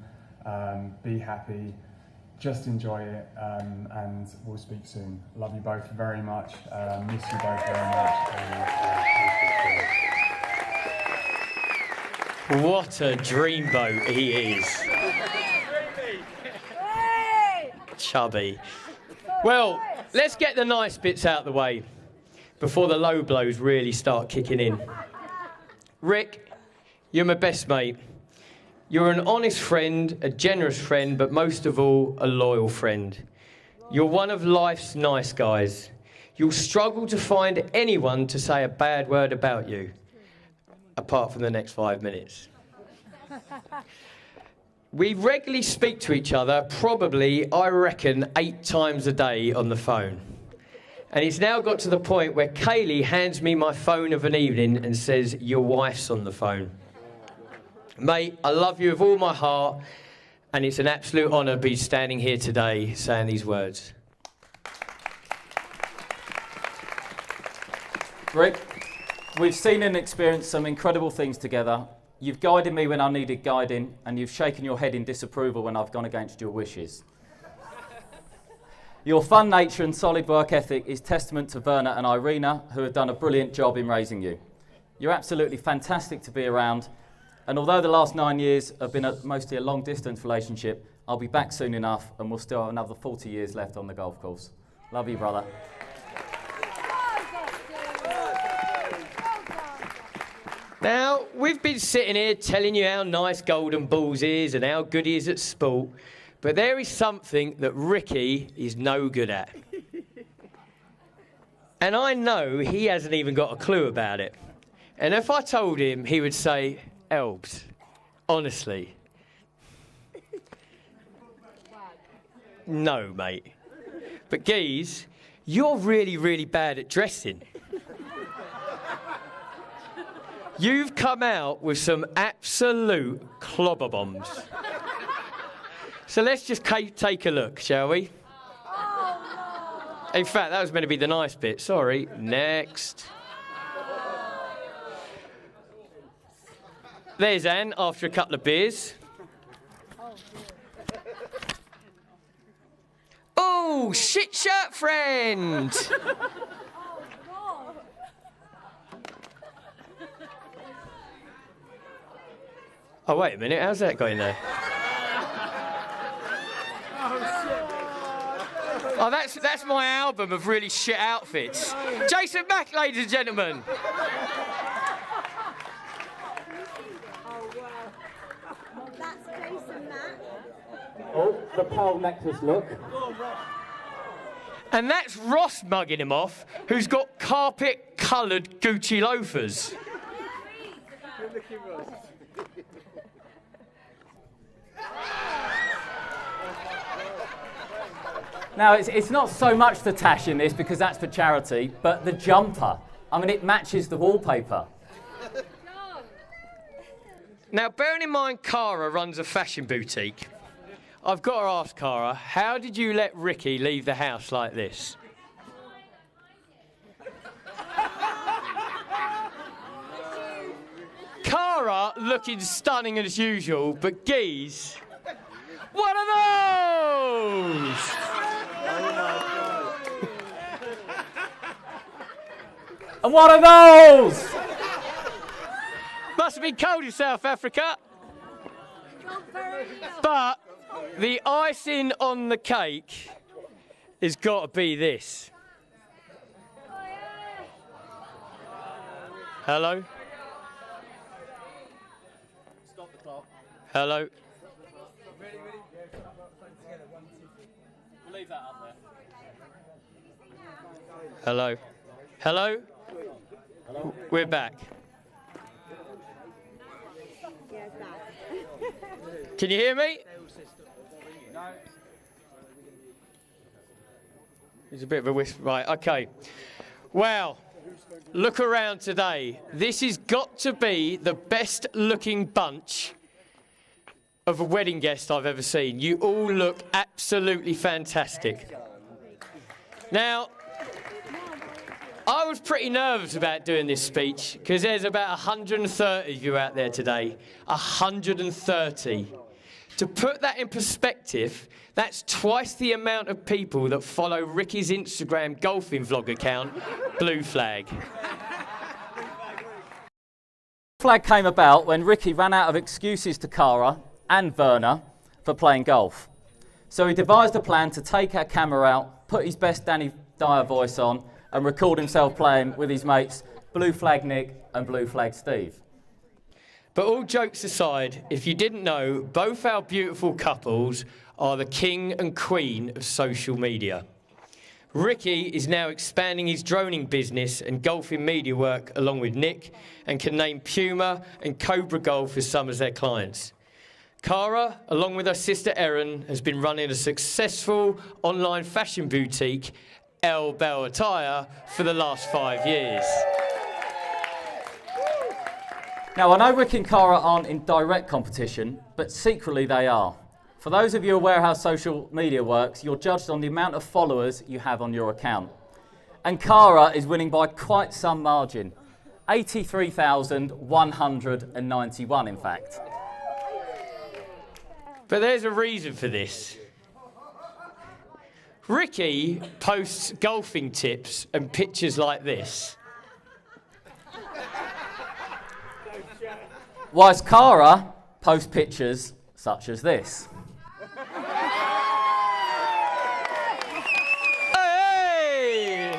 Be happy, just enjoy it, and we'll speak soon. Love you both very much. Miss you both very much. What a dreamboat he is. Chubby. Well, let's get the nice bits out of the way before the low blows really start kicking in. Rick, you're my best mate. You're an honest friend, a generous friend, but most of all, a loyal friend. You're one of life's nice guys. You'll struggle to find anyone to say a bad word about you, apart from the next 5 minutes. We regularly speak to each other, probably, I reckon, 8 times a day on the phone. And it's now got to the point where Kaylee hands me my phone of an evening and says, "Your wife's on the phone." Mate, I love you with all my heart, and it's an absolute honour to be standing here today saying these words. Rick, we've seen and experienced some incredible things together. You've guided me when I needed guiding, and you've shaken your head in disapproval when I've gone against your wishes. Your fun nature and solid work ethic is testament to Verna and Irina, who have done a brilliant job in raising you. You're absolutely fantastic to be around, and although the last 9 years have been mostly a long-distance relationship, I'll be back soon enough, and we'll still have another 40 years left on the golf course. Love you, brother. Now, we've been sitting here telling you how nice Golden Balls is and how good he is at sport, but there is something that Ricky is no good at. And I know he hasn't even got a clue about it. And if I told him, he would say, "Elbs, honestly." No, mate. But Geese, you're really bad at dressing. You've come out with some absolute clobber bombs. So let's just take a look, shall we? In fact, that was meant to be the nice bit. Sorry. Next. There's Anne after a couple of beers. Oh, shit shirt friend. Oh, wait a minute, how's that got in there? Oh, that's my album of really shit outfits. Jason Mack, ladies and gentlemen. That's Jason Mack. Oh, the pearl necklace look. And that's Ross mugging him off, who's got carpet-coloured Gucci loafers. Now, it's not so much the tash in this because that's for charity, but the jumper. I mean, it matches the wallpaper. Now, bearing in mind Cara runs a fashion boutique, I've got to ask Cara, how did you let Ricky leave the house like this? Cara looking stunning as usual, but geez, what are those? And what are those? Must have been cold in South Africa. But the icing on the cake has got to be this. Hello? Stop the clock. Hello? We'll leave that up there. Hello? Hello? We're back. Can you hear me? There's a bit of a whisper. Right, okay. Well, look around today. This has got to be the best looking bunch of a wedding guest I've ever seen. You all look absolutely fantastic. Now, I was pretty nervous about doing this speech because there's about 130 of you out there today. 130. To put that in perspective, that's twice the amount of people that follow Ricky's Instagram golfing vlog account, Blue Flag. Flag came about when Ricky ran out of excuses to Cara and Werner for playing golf. So he devised a plan to take our camera out, put his best Danny Dyer voice on, and record himself playing with his mates Blue Flag Nick and Blue Flag Steve. But all jokes aside, if you didn't know, both our beautiful couples are the king and queen of social media. Ricky is now expanding his droning business and golfing media work along with Nick and can name Puma and Cobra Golf as some of their clients. Cara, along with her sister Erin, has been running a successful online fashion boutique, El Bell Attire, for the last 5 years. Now, I know Ricky and Cara aren't in direct competition, but secretly they are. For those of you aware how social media works, you're judged on the amount of followers you have on your account. And Cara is winning by quite some margin. 83,191, in fact. But there's a reason for this. Ricky posts golfing tips and pictures like this. Whilst Cara posts pictures such as this. Hey!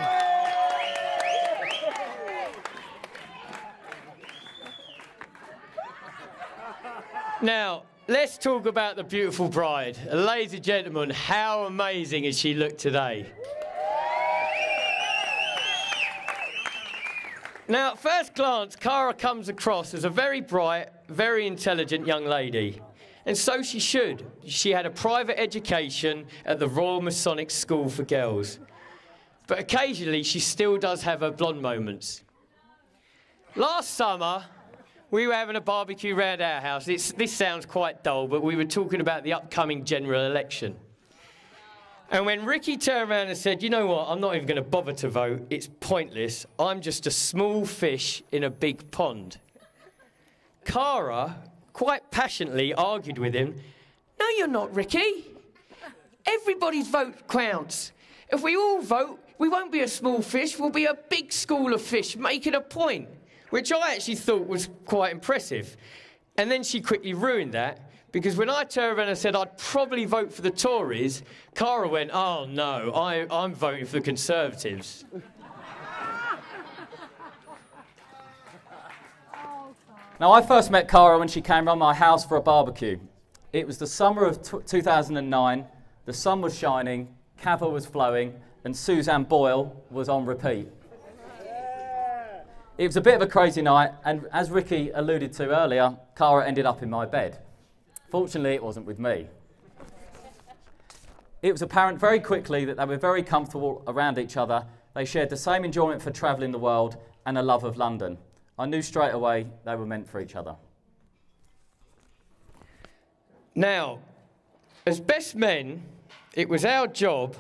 Now, let's talk about the beautiful bride. Ladies and gentlemen, how amazing has she looked today? Now, at first glance, Cara comes across as a very bright, very intelligent young lady. And so she should. She had a private education at the Royal Masonic School for Girls. But occasionally, she still does have her blonde moments. Last summer, we were having a barbecue round our house. This sounds quite dull, but we were talking about the upcoming general election. And when Ricky turned around and said, you know what, I'm not even going to bother to vote, it's pointless, I'm just a small fish in a big pond. Cara quite passionately argued with him, no, you're not, Ricky. Everybody's vote counts. If we all vote, we won't be a small fish, we'll be a big school of fish, making a point, which I actually thought was quite impressive. And then she quickly ruined that, because when I turned around and said I'd probably vote for the Tories, Cara went, oh no, I'm voting for the Conservatives. Now, I first met Cara when she came round my house for a barbecue. It was the summer of 2009, the sun was shining, Cava was flowing, and Suzanne Boyle was on repeat. It was a bit of a crazy night, and as Ricky alluded to earlier, Cara ended up in my bed. Fortunately, it wasn't with me. It was apparent very quickly that they were very comfortable around each other. They shared the same enjoyment for travelling the world and a love of London. I knew straight away they were meant for each other. Now, as best men, it was our job...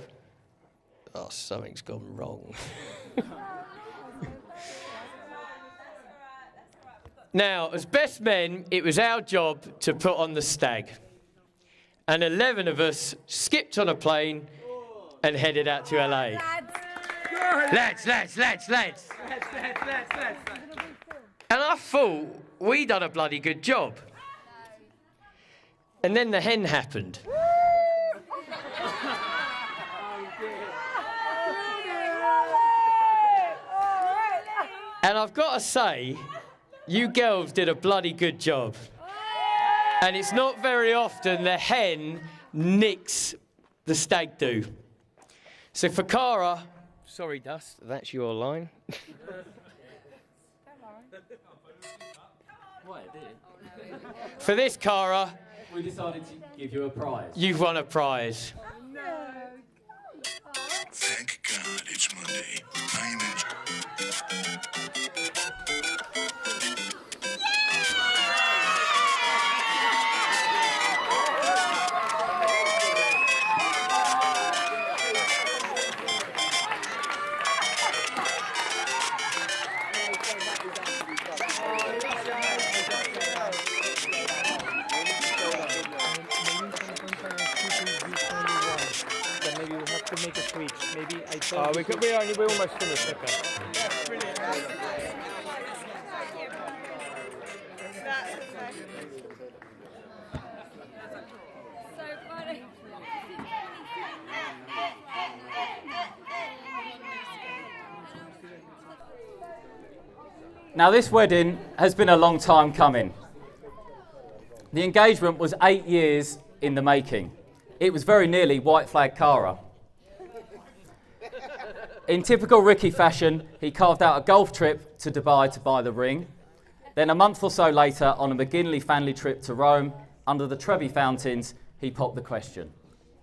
Oh, something's gone wrong. Now, as best men, it was our job to put on the stag. And 11 of us skipped on a plane and headed out to LA. Lads. And I thought we done a bloody good job. And then the hen happened. And I've got to say, you girls did a bloody good job. And it's not very often the hen nicks the stag do. So for Cara, sorry Dust, that's your line. For this, Cara, We decided to give you a prize. you've won a prize. Thank God it's Monday. I am in. Maybe we'll have to make a switch. Maybe I thought we're almost finished. Okay. Now, this wedding has been a long time coming. The engagement was 8 years in the making. It was very nearly white flag Cara. In typical Ricky fashion, he carved out a golf trip to Dubai to buy the ring. Then a month or so later, on a McGinley family trip to Rome, under the Trevi fountains, he popped the question.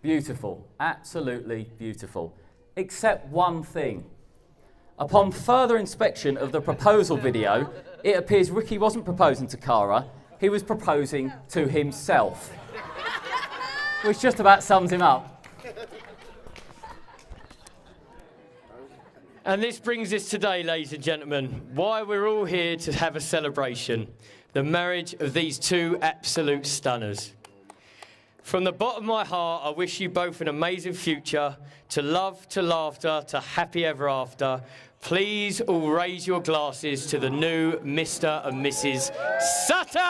Beautiful, absolutely beautiful. Except one thing. Upon further inspection of the proposal video, it appears Ricky wasn't proposing to Cara, he was proposing to himself. Which just about sums him up. And this brings us today, ladies and gentlemen, why we're all here to have a celebration. The marriage of these two absolute stunners. From the bottom of my heart, I wish you both an amazing future, to love, to laughter, to happy ever after. Please all raise your glasses to the new Mr. and Mrs. Sutter!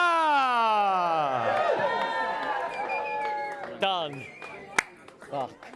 Done. Fuck.